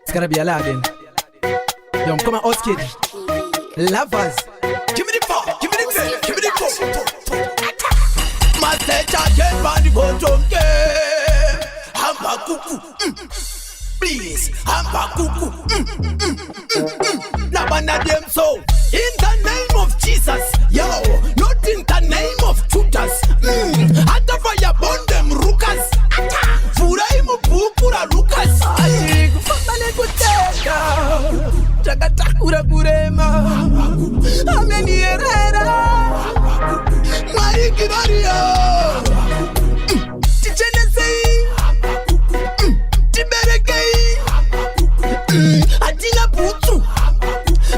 It's gonna be Aladdin. Yo, come on, us kid. Lovers. Give me the phone, give me the phone, give me the phone. My teacher get on the bottom game. Hamba kuku. Please, hamba kuku. Nabana them so. In the name of Jesus, yo, not in the name of Judas. Ata fire burn them rukas. Ata furai mo pupura rukas. Ay, kufamane kuteka. Chakata kura kurema. Ameni herera. Mari kiraria. Tichene sei. Tiberekei. Adina putu.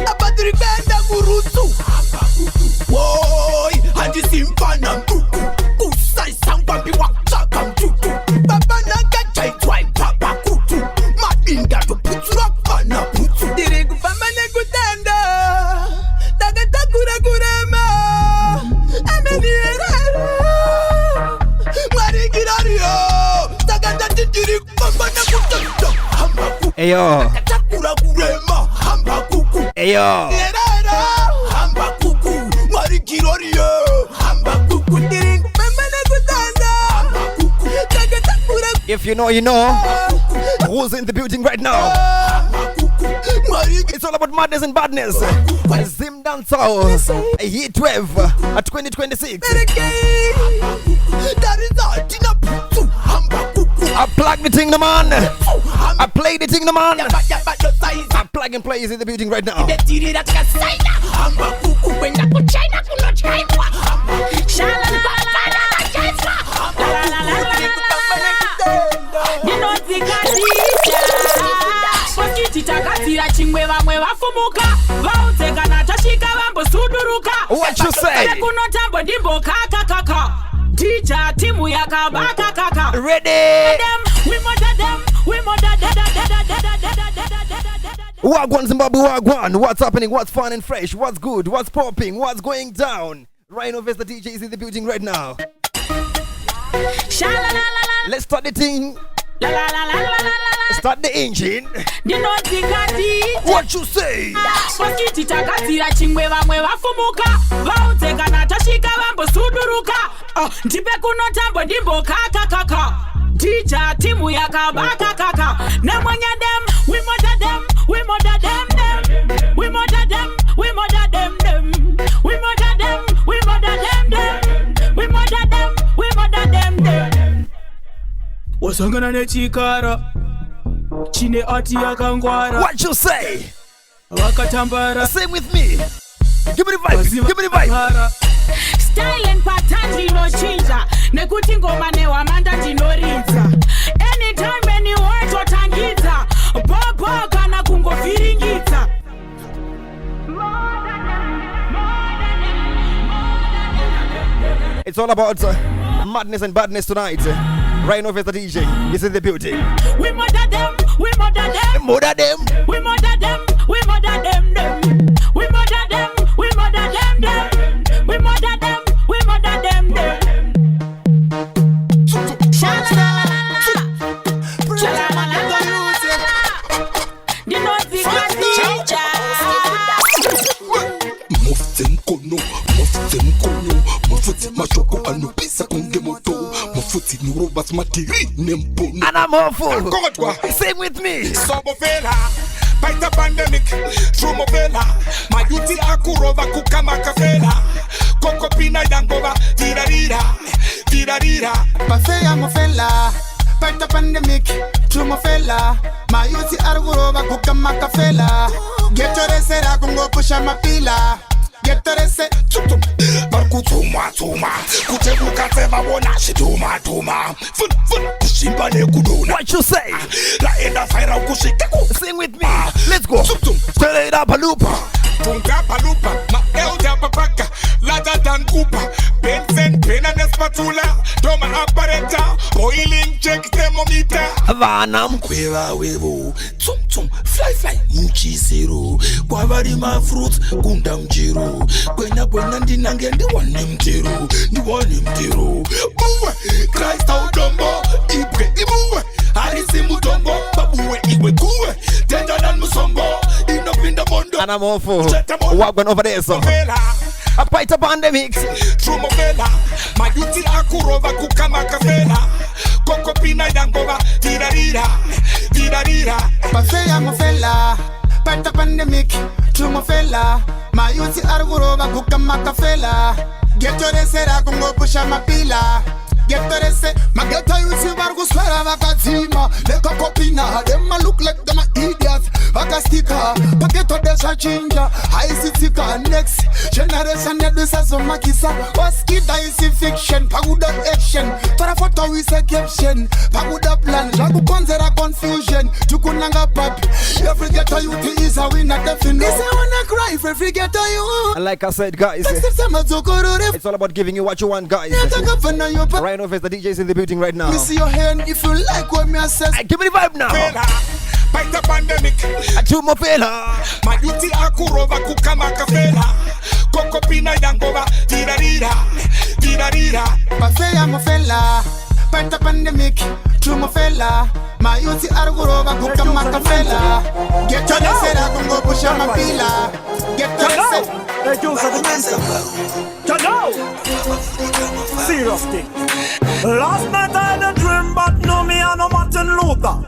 Apadri benda gurutu. Woy, adi simpana. Usai sangpampi wakchakam tutu. Papa naga jai twai papa kutu. Madinga to putu rakana putu. Dirigu pamane kutanda. Daga takura kurema. Ameni herera. Mari kirario. Daga dati dirigu pamane kutanda. Hamba kuku. Eyo. Takura kurema. Hamba kuku. Eyo. Herera. Hamba kuku. Mari kirario. Hamba kuku. Dirigu pamane kutanda. Hamba kuku. Daga takura. If you know, you know. Who's in the building right now? It's all about madness and badness. Zimdancehall, Year 12 at 2026. I plug the thing, the man. I play the thing, the man. I plug and play is in the building right now. What you say? Ready? Wagwan Zimbabwe, Wagwan. What's happening? What's fun and fresh? What's good? What's popping? What's going down? RYANOBVIOUS, the DJ, is in the building right now. Let's start the thing. Start the engine. What you say? Teacher, timu ya kabaka kaka. Namanya them, we murder them, we murder them, them. We murder them, we murder them, them. We murder them, we murder them, them. We murder them, we murder them, them. Wasangana ne chikara. Chine ati yakangwara. What you say? Wakatambara. Sing with me. Give me the vibe. Give me the vibe. Style and pattern no chinja. Nekuti ngoma ne wamanda tinorinza. Anytime any word otangiza. Bobo kana kungo viringita. It's all about madness and badness tonight. RYANOBVIOUS, the DJ, is in the building. We murder them, we murder them. Murder them. We murder them, we murder them, them. We murder them, we murder them, them. We murder them, we murder them, them. And I'm awful. Sing with me. Fight the pandemic, through Movela. My duty akurova kukama kafela. Koko pina yangova, tirarira, tirarira. Pasea Movela. Fight the pandemic, through Movela. My duty akurova kukama kafela. Get to the sera kungo pusha mapila. Get to the set, tutum. Barku tuma tuma. Kutebu katema wona shituma tuma. Fun fun kushimba ne kudona. What you say? La enda fire kushikeku. Sing with me. Let's go. Tutum. Teleda palupa. Tunga palupa. Ma elda papaka. Lada dan kupa. Benzen pena nespatula. Toma aparenta. Boiling check thermometer. Vanam. Kweva wevo. Tum tum. Fly fly. Muchi zero. Kwavari ma fruit. Kunda mjiro. Kwenya kwenya ndinange ndi wanemtero. Ndi wanemtero. Buwe. Christ out dombo. Ibre ibuwe. Harisi mutombo. Babuwe iwe kuwe. Then And I'm awful. Wagwan over there, so. A bite up on the mix. Trumovela, Mayuti Akurova Kukama Kavela, Kokopina Yangova, Tirarira, Tirarira. Bafeya Mofela, bite up on the mic. Trumovela, Mayuti Akurova Kukama Kavela. Get your resera Kungo Pusha Mapila. Get the rest, my get a use Vargus Varazima, Leka Copina, them look like them idiots. Vagastica, Paqueto de Ginger, I see next generation that this as a Makisa, was kid is fiction, Paguda action, Tarafoto is a caption, Paguda plan, Jagu Konzera confusion, Tukunanga pap, every ghetto youth is a winner definition. Is I wanna cry for every ghetto you. And like I said, guys, it's all about giving you what you want, guys. RYANOBVIOUS, the DJ's in the building right now. Me see your hand if you like what me says. Give me the vibe now. Fight the pandemic. Tumofela. Mayuti Akurova Kukama Kavela, Kokopina Yangova, Tirarira, Tirarira. Bafeya Mofela, fight the pandemic. Tumofela, Mayuti Akurova Kukama Kavela. Get your lesera Kungo Pusha Mapila. Get your lesera. They use the mental. Serious thing. Last night I had a dream, but no me and no Martin Luther.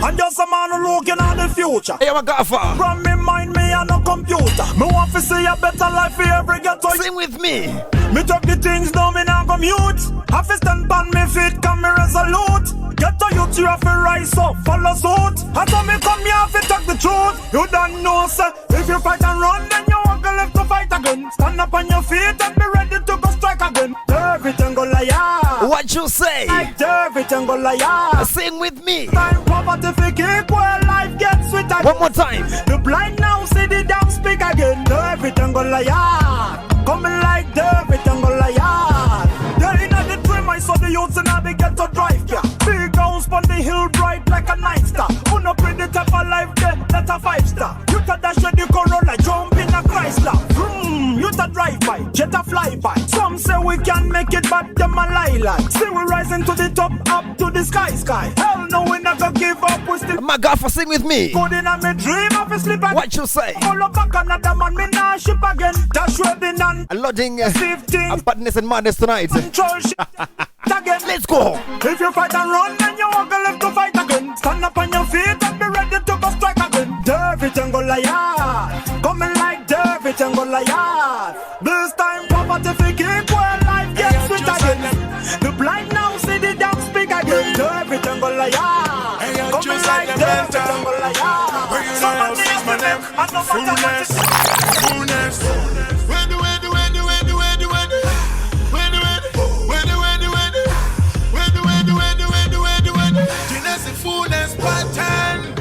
And just a man who looking at the future. Hey, I'm a gaffer. From me mind, me and no computer. Me want to see a better life for every ghetto. Sing with me. Me talk the things down, me now go mute. Have to stand on me feet, come me resolute. Get a youth, you have to rise up, follow suit. And so me come here, have to talk the truth. You don't know, sir. If you fight and run, then you won't go left to fight again. Stand up on your feet and be ready to go strike again. Everything go liar. What you say? Everything go liar. Sing with me. Time poverty fi keep where life gets sweet again. One more time. The blind now see the dumb speak again. Everything go liar. Coming like everything go liar. There in the dream I saw the youths in the ghetto drive, yeah. Big house on the hill bright like a night star. Who no pretty type of life then, that's a 5-star. You ta dash the Corolla, jump in a Chrysler. You ta drive by, jet a fly by. Some say we can make it, but them a lie. See we rising to the top, up to the sky. Hell no, we never give up, we still. My God, for sing with me. Good in a me dream of a sleep again. What you say? Follow back another man, me nah ship again. Dash wedding and loading badness and madness tonight. Control shit again. Let's go. If you fight and run, then you won't go left to fight again. Stand up on your feet and be ready to go strike again. Everything go liar. Coming like everything go liar. This time poverty fi keep where life gets sweet again. The blind now see the damn speak again. Everything go liar. Coming like everything go liar. Somebody is my name. I know Fullness. Fullness pattern.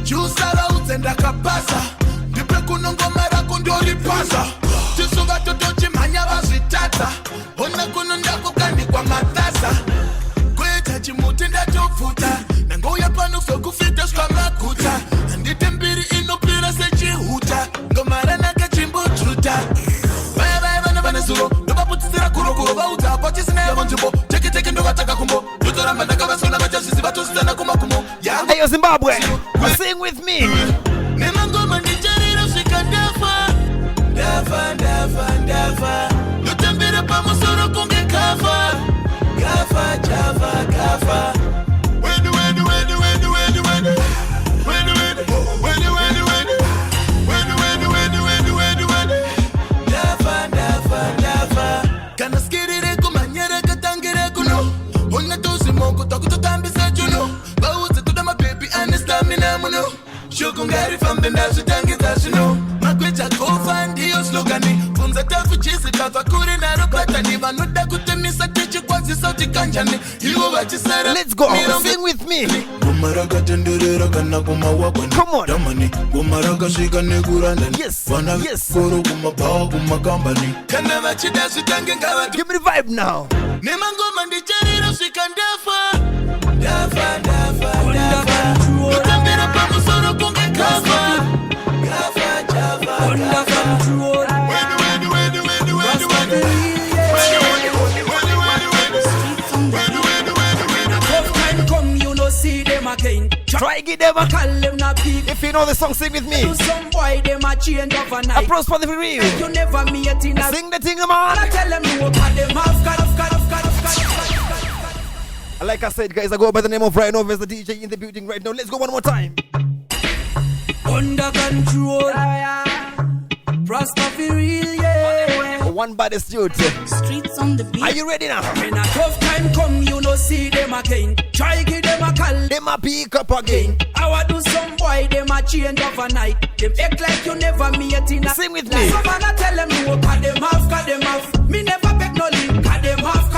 Jusala utenda kapasa. Dipe kunongomera kundori pasa. Tisuga totochi manya bazitata. Ona kununda kukandi kwa matasa. Kweta chimutenda tofuta. Nangoya pano sokufita skama kuta. Andite mbiri inopira sechi huta. Ngomara naka chimbo chuta. Baya vana vana suro. Nuba putisira kuro bauta. Pochisina ya manjubo. Teke ndoga taka kumbo. Yutora mandaka basona majasi batu sitana kumakumo. Hey, yo, Zimbabwe, sing with me. Nemangoma ndijarira sikandafa. Dafa. Lutambira pamusoro kunge kafa. Kafa. When. Dafa. Kana skirire kumanyere katangire kuno. Ona tosi mongo takutambisa juno. Bauze to my baby and stamina muno. Shukungari from the national tangitashino. Magwecha kofa ndiyo slogani. Funza tafu chisi tafakuri na rupata. Niva nuda kutemisa tichi kwa sauti kanjani. Hiyo wachisara. Let's go, sing with me. Gumaraga tendere kana kumawakani. Come on. Damani, gumaraga shikane kurandani. Yes. Koro kumapawa kumakambani. Kana wachida shitange ngawa. Give me the vibe now. Nemangoma ndijarira shikandafa. Dafa. Lutambira pamusoro kunge kafa. Under control. Tough time come, you know no see them again. Try get them a Call them not peak. If you know the song, sing with me. To some boy, them a change overnight. Approach for the real. You never meet in a Sing the thing, man. I tell them no, cut them off, cut. Like I said, guys, I go by the name of RYANOBVIOUS, the DJ in the building right now. Let's go one more time. Under control, Rasta for real, yeah. One by the street. Streets on the beat. Are you ready now? When a tough time come, you no see them again. Try give them a call, Them a pick up again. I want do some boy, them a change overnight. Them act like you never meet in a. Sing with me. Some man a tell them no, cut them off. Me never beg no link, cut them off.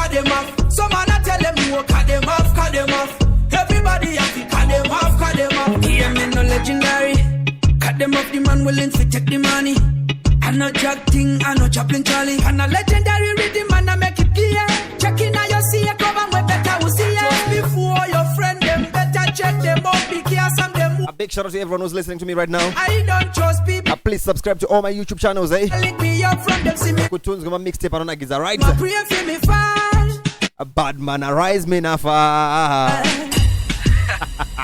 Some man a tell them no, cut them off. Everybody have to cut them off. Yeah, me no legendary. Cut them off, the man willing to take the money. I know Jack King, I know Chaplin Charlie. And a legendary rhythm, man, I make it clear. Checking how you see it, come and we better will see it. Just before your friend, them better check them out, be careful them. A big shout out to everyone who's listening to me right now. I don't trust people. Please subscribe to all my YouTube channels, eh? Link me up from them, see me. Good tunes, go my mixtape on Nagiz, alright? My prayer for me fall. A bad man arise, me na fall.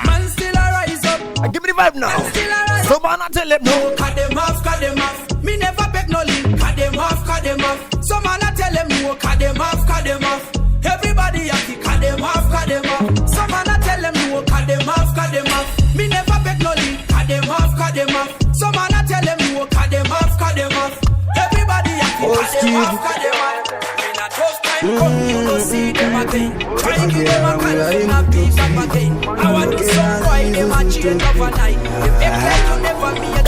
Man still arise up. Give me the vibe now. Man still arise. So man, I tell them no. Cut them off. Me never beg no link. Cut them off. Some man I tell them no. Cut them off. Everybody have to cut them off. Some man I tell them no. Cut them off. Me never beg no link. Cut them off. Some man I tell them no. Cut them off. Everybody have to cut them off. When a tough time come, you don't see them again. Try to give them a call, them a pick up again. I want to some boy, them a change overnight. Them act like you never meet.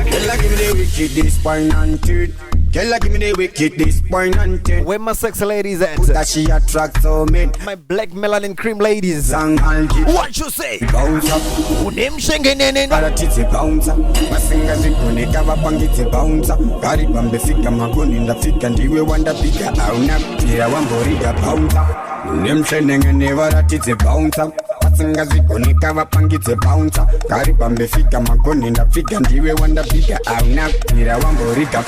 Girl, give me the wickedest spine and tooth. Girl, give me the wickedest spine and tooth. Where my sexy ladies at? That she attract so men. My black melanin cream ladies. Sang algae. What you say? Bounce up. Unem shengenene. Para titi bounce up. Masinga zikone kava pangiti bounce up. Gari bambe fika magoni nda fika ndiwe wanda pika. Auna pira wamboriga bounce up. Unem shengenene vara titi bounce up. Masinga zikone kava pangiti bounce up. Gari bambe fika magoni nda fika ndiwe wanda pika. Auna pira wamboriga.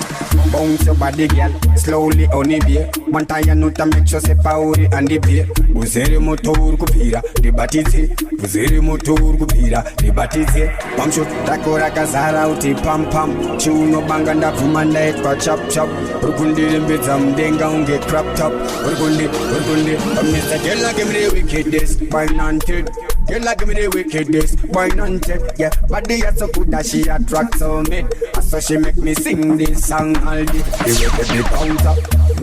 Bounce your body girl, slowly on the beer. Mantaya nuta make sure se pauri and the beer. Uzere motor kupira, the batize. Uzere motor kupira, the batize. Pam shot, takora kazara uti pam pam. Chuno banganda vumanda etwa chop chop. Urgundi embezam denga unge crop top. Urgundi. Mr. Girl, give me the wickedest, wine hunted. Girl, give me the wickedest, wine hunted. Yeah, body is so good that she attracts so men. So she make me sing this song all day. The way they bounce up.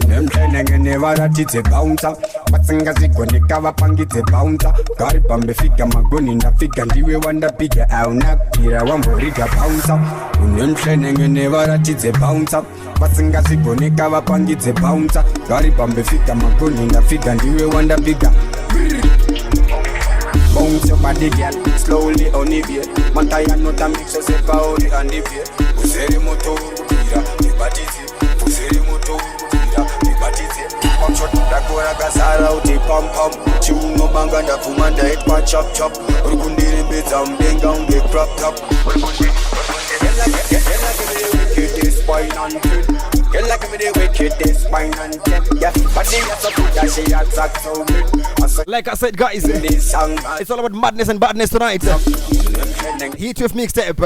Them training and never that it's a bounce up. But singers it gonna cover pang it's a bounce up. Carry pambe fika magoni na fika ndiwe wanda piga au na pira wamboriga bounce up. Them training and never that it's a bounce up. But singers it gonna cover pang it's a bounce up. Carry pambe fika magoni na fika ndiwe wanda piga. Bounce your body girl, slowly on the beer. Mantaya nota mix yourself out and the beer. Uzere motor kupira, the batize. Uzere motor kupira, the batize. Pam shot, dakora gazara uti pam pam. Chuno banga na fumanda etwa chop chop. Urgundiri bezam denga unge crop top. Urgundi. Wickedest spine and tooth. Girl, give me the wickedest spine and tooth. Yeah, but they are so good that she attracts so good. Like I said, guys, it's all about madness and badness tonight. Heat with mixtape.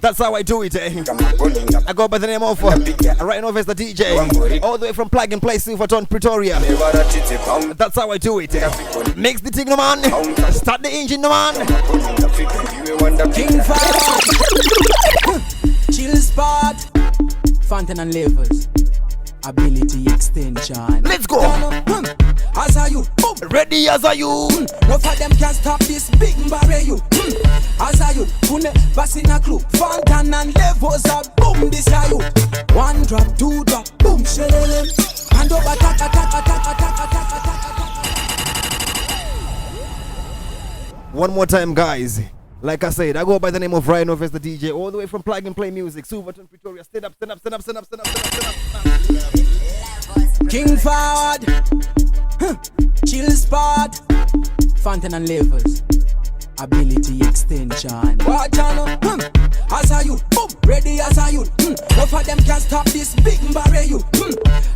That's how I do it. I go by the name of RYANOBVIOUS, the DJ, all the way from Plug and Play Silverton, Pretoria. That's how I do it. Mix the thing, no man. Start the engine, no man. King Fire, chill spot, fountain and levels. Ability extension. Let's go. As are you? Ready as are you? No for them can stop this big barrier you. As are you? Kune basina clue. Fountain and levels are boom. This are you. One drop, two drop, boom. Shelele. Hand over, attack. One more time, guys. Like I said, I go by the name of RYANOBVIOUS, the DJ, all the way from Plug and Play Music, Silverton, Pretoria. Stand up. King forward, chill spot, fountain and levels, ability extension. Watch out, as a youth, boom, ready as a youth. Enough of them can stop this big barrier you.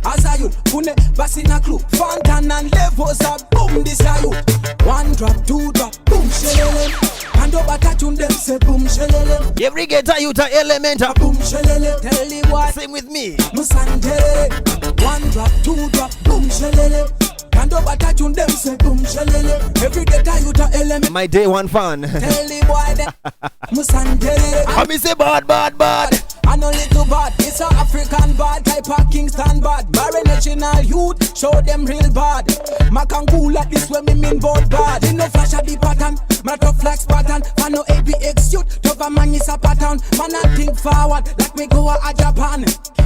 As a youth, pune basina clue, fountain and levels up, boom, this a youth. One drop, two drop, boom, shelele. And over touching them say boom, shelele. Every get a youth a element a boom, shelele. Tell you what, sing with me. Musande, one drop, two drop, boom, shelele. And over touching them say boom, shelele. Every get a youth a element. My day one fun. Tell you boy that Musande. I me say bad. I know little bad, it's a African bad, type of Kingston bad. Barry national youth, show them real bad. Mac and cool like this when me mean both bad. In no flash of the pattern, man tough like Spartan. Man no ABX youth, tough a man is a pattern. Man I think forward like me go a Japan.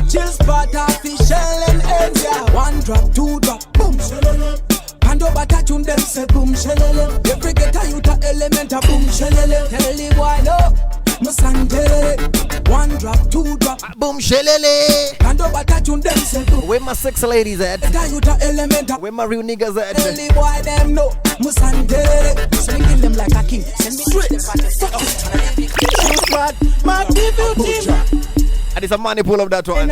Chill spot official and ends, yeah. One drop, two drop, boom, shelele. And over touching them say boom, shelele. Every get a youth a element a boom, shelele. Tell you why no. Musande, one drop, two drop, boom, shelele. And over touching them say boom. Where my sex ladies at? Where my real niggas at? Tell me why them know Musande. So we kill them like a king. Send me straight. My debut And it's a money pull of that one.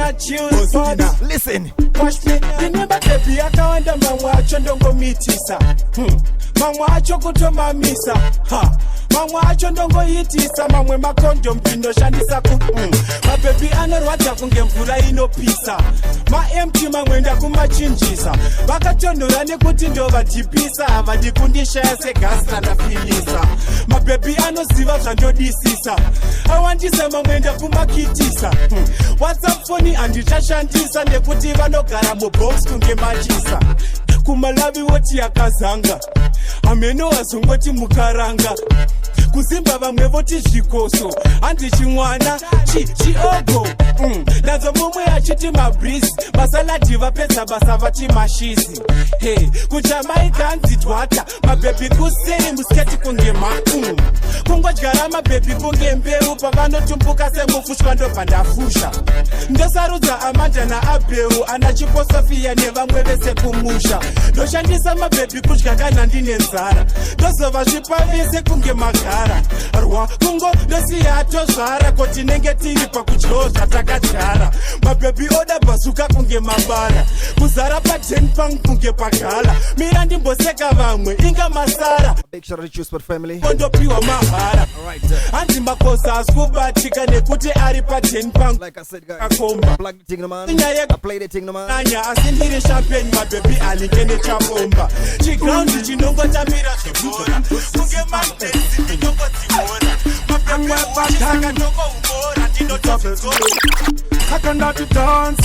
Listen. Watch me, remember baby, I can't man watch and don't go meet Tisa. Man watch you go to my misa. Ha. Man watch and don't go eat Tisa. Man when my condom pindo shanisa ku. My baby, I know what I can get for no pizza. My empty man when I come chinjisa. Bakatono rane kutindo vati pizza. Avadi kundisha se gasta na filisa. My baby, I know siva sanjo disisa. I want this man when I come kitisa. What's up funny and you chashantisa ne kutiva no garamo box kunge machisa. Kumalavi woti yakazanga. Ameno asungoti mukaranga. Kuzimba vamwe voti zvikoso. Andi chimwana chiogo. Nazo mumwe achiti mabreeze. Masaladi vapedza basa vati mashisi. Hey, kuJamaica anzidwata. Mabebi kuseri musketi kunge kungodyara mabebi kunge mbeu. Pavanotumbuka semufushwa ndopandafusha. Ndosarudza Amanda na Abeu. Anachipo Sofia nevamwe vese kumusha. Ndoshandisa mabebi kudya kana ndine nzara. Ndozova zvipavese kunge magara. Arwa kungo ndosiyato zvara. Koti nenge tiri pakudyo zvatakadyara. Mabebi oda basuka kunge mabara. Kuzara pa10 pang kunge pagala. Mira ndimboseka vamwe inga masara. Big shout out to Sport family. Kondopiwa mahara. Alright. Andi makosa askubatika nekuti ari pa10 pang. Like I said guys, akomba. plug the thing no man. I play the thing no man. Anya asindiri champagne mabebi alikene chapomba. Chiground chinongota mira zvibora. Kunge matesi ndinongodziona. Mabebi wataka ndongo umora ndinotofezora. Kakanda to dance.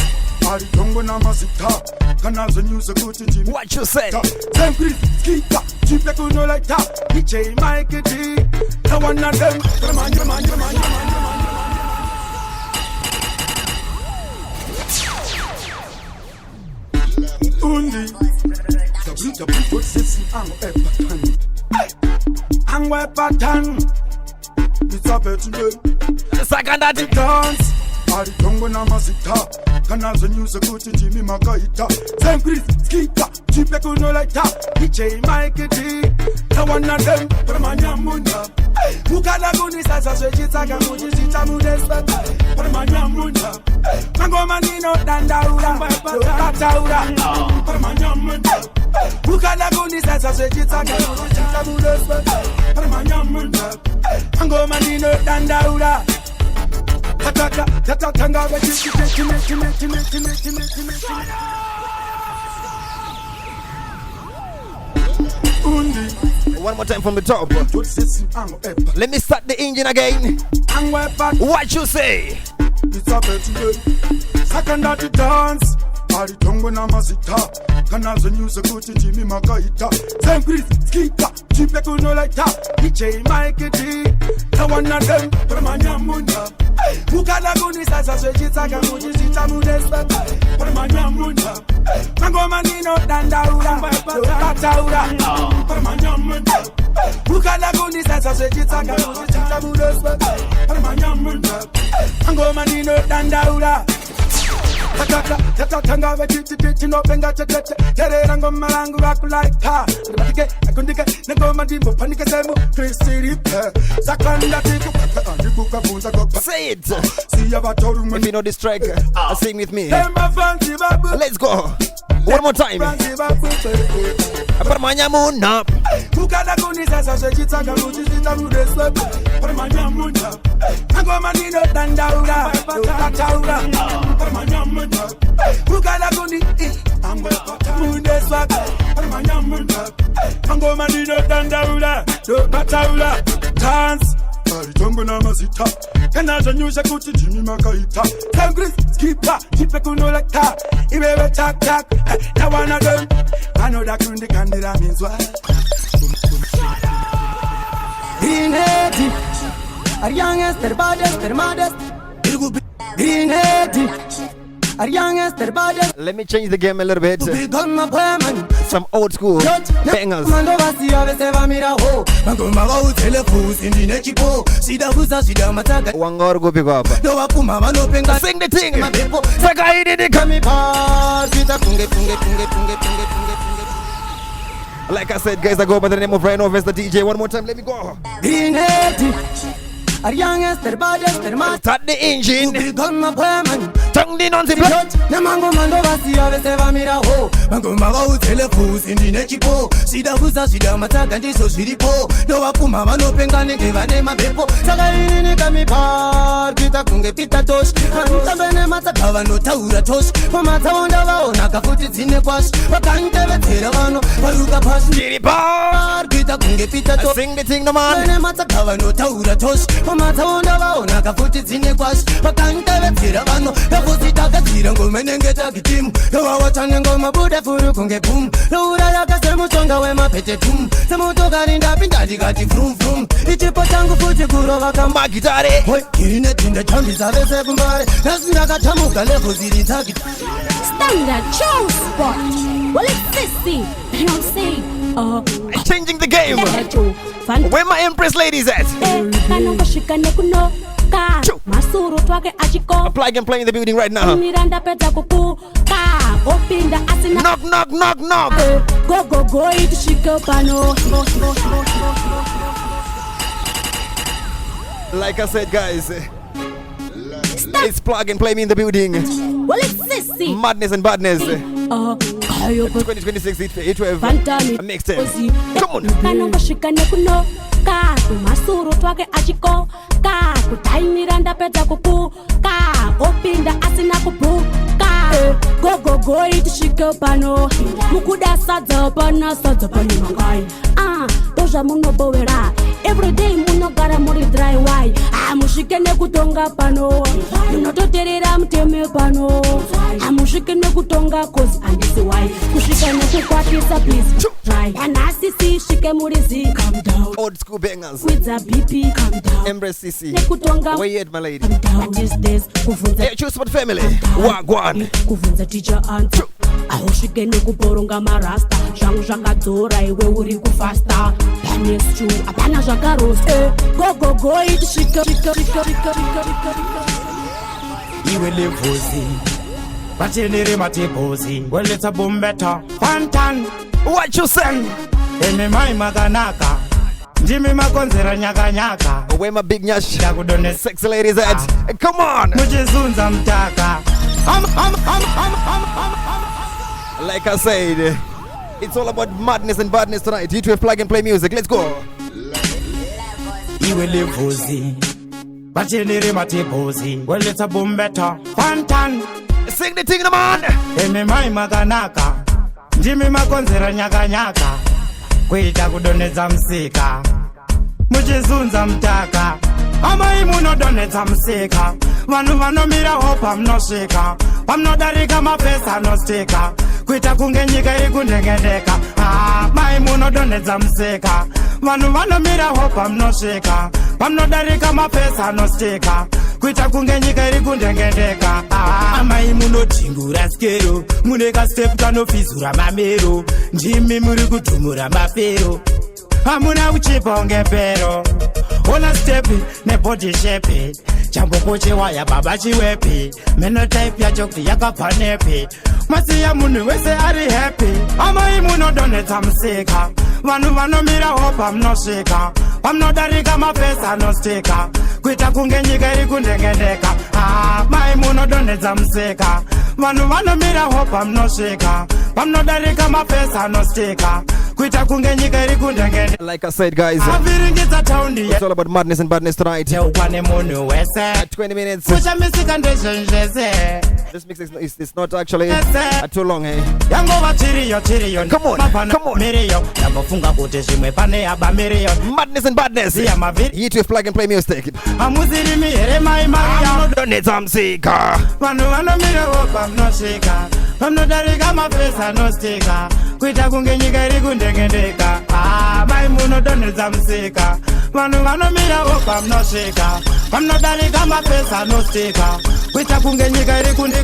Ari tongo na mazita. Kana zenyuze kuti jimi. What you say? Them Chris, Skita, Chipe kuno like that. DJ Mikey G. The one of them. Come on. Undi. Angwe pattern. It's a better Second that dance. Ari tongo na mazita. Kana zenyuze kuti jimi makaita. Them Chris, Skita, Chipe kuno like that. DJ Mikey G. The one of them. Pramanya munda. Mukada kuni sasa swechitaka mujisita mudesta. Pramanya munda. Mango manino dandaura. Tataura. Pramanya munda. Mukada kuni sasa swechitaka mujisita mudesta. Pramanya munda. Mango manino dandaura. Tataka tatanga one more time from the top. Let me start the engine again. What you say? It's a better second at the dance. Ari tongo na mazita. Kana zenyuze kuti jimi makaita. Them Chris, Skita, Chipe kuno like that. DJ Mikey G. The one of them. Pramanya munda. Mukada kuni sasa swechitaka mujisita mudesta. Pramanya munda. Mango manino dandaura. Tataura. Pramanya munda. Mukada kuni sasa swechitaka mujisita mudesta. Pramanya munda. Mango manino dandaura. Tanga vechiti no penga chetete terera ngoma langu vakulaika batike akundike ngoma ndimbo panike semu Christiripe sakanda tiku ndikukabunza gopa. Say it. If you know this track, sing with me. Let's go. One more time. Permanya muna. Kukada kunisa sasa chitanga mujita mudeswa. Permanya muna. Ngoma ndino dandaura. Tataura. Permanya muna. Kukada kuni mudeswa. Permanya muna. Ngoma ndino dandaura. Tataura. Dance. Aritongo na mazita. Kanaja nyusha kuti jimi makaita. Tangris skipper. Chipe kunoleka. Iwewe tak tak. Na one of them. I know that kundi kandira means what. Greenhead. Our youngest, their baddest, their maddest. Greenhead. Our youngest, their baddest. Let me change the game a little bit. Some old school bangers. Wangor go pick up. Sing the thing. Like I said, guys, I go by the name of RYANOBVIOUS, the DJ. One more time, let me go. Our youngest, their baddest, their maddest. Start the engine. Tongue in on the blood. Namango mando vasi aveseva mira ho. Mango mago telefus indine chipo. Sida huza sida mataka ndiso shiripo. No wakuma mano pengane kevane mabepo. Saka ini kami par kita kunge pita tosh. Tambene mataka vano taura tosh. Pamata onda vaona kafuti zine kwash. Wakante vetera vano paruka pash. Shiripo. Kita kunge pita tosh. Sing the thing no man. Tambene mataka vano taura tosh. Pamata onda vaona kafuti zine kwash. Wakante vetera vano kafuti takatira ngomenengeta kitimu. Nowa wachane ngoma bude furu kunge boom. Noura yakasemu chonga wema pete tum. Semuto karinda pinda digati frum frum. Ichipo tangu futi kuro wakamba gitare. Hoi kirine tinda chambi sabe se kumbare. Nasira katamuka leho ziri taki. Standard show spot. Well it's sissy. You know what I'm saying? Changing the game. Where my Empress ladies at? Plug and play in the building right now. Knock, knock, knock, knock. Go, go, go, it shiko pano. Like I said, guys, it's plug and play me in the building. Well, it's sissy. Madness and badness. 2026, it will have a mixtape. Come on. Masuru twake achiko ka kutainiranda peta kuku ka opinda asina kupu ka go go go itishike pano mukuda sadza pana mangai toja muno bowera everyday muno gara muri dry why mushike nekutonga pano munototerera muteme pano mushike nekutonga cause andisi why kushika nekukwatisa please try anasisi shike murizi calm down old school bangers with the BP calm down Embrace CC nekutonga where you at my lady these days kufunza hey choose for the family wagwan kufunza teacher answer ahoshike nekuboronga marasta zvangu zvakadzora iwe uri kufasta panestu apana zvakarosta go go go itishika iwe levuzi Batinere matipozi well it's a boom better fantan what you say eme mai maganaka Jimmy makonzera nyaka nyaka where my big nyash sexy ladies at come on mujizunza mtaka like I said it's all about madness and badness tonight. You two plug and play music. Let's go. Iwe levuzi Batinere matipozi well it's a boom better fantan sing the thing man eme mai maganaka Jimmy makonzera nyaka nyaka kuita kudonedza msika muchizunza mtaka amai munodonedza msika vanhu vanomira hopa munosvika pamunodarika mapesa anostika kuita kunge nyika iri kundengendeka mai munodonedza msika vanhu vanomira hopa munosvika pamunodarika mapesa anostika kuita kunge nyika iri kundengendeka amai munotingura skero mune kastep kanofizura mamero ndimi muri kudhumura mapero hamuna kuchipa unge pero ona step nebody shape chambo kuchiwaya baba chiwepi menotype yacho yakapanepi masiya munhu wese ari happy amai munodonhedza musika vanhu vanomira hopa munosvika vanodarika mapesa anostika kuita kunge nyika iri kundengendeka mai munodonhedza musika vanhu vanomira hopa munosvika vanodarika mapesa anostika kuita kunge nyika iri kundengendeka. Like I said, guys, aviringidza taundi it's all about madness and badness tonight. teukwane munhu wese 20 minutes. kuchamisika ndezvenzvese. This mix is not actually too long, hey. Yangova tiriyo Come on. miriyo yambofunga kuti zvimwe pane aba miriyo Madness and badness. ziya mavhiri Hit with plug and play music. hamuzirimi here mai mariya Donetsa msika. vanhu vanomira hopa munosvika vanodarika mapesa anostika kuita kunge nyika iri kundengendeka mai munodonhedza musika vanhu vanomira hopa munosvika vanodarika mapesa anostika kuita kunge nyika iri kundi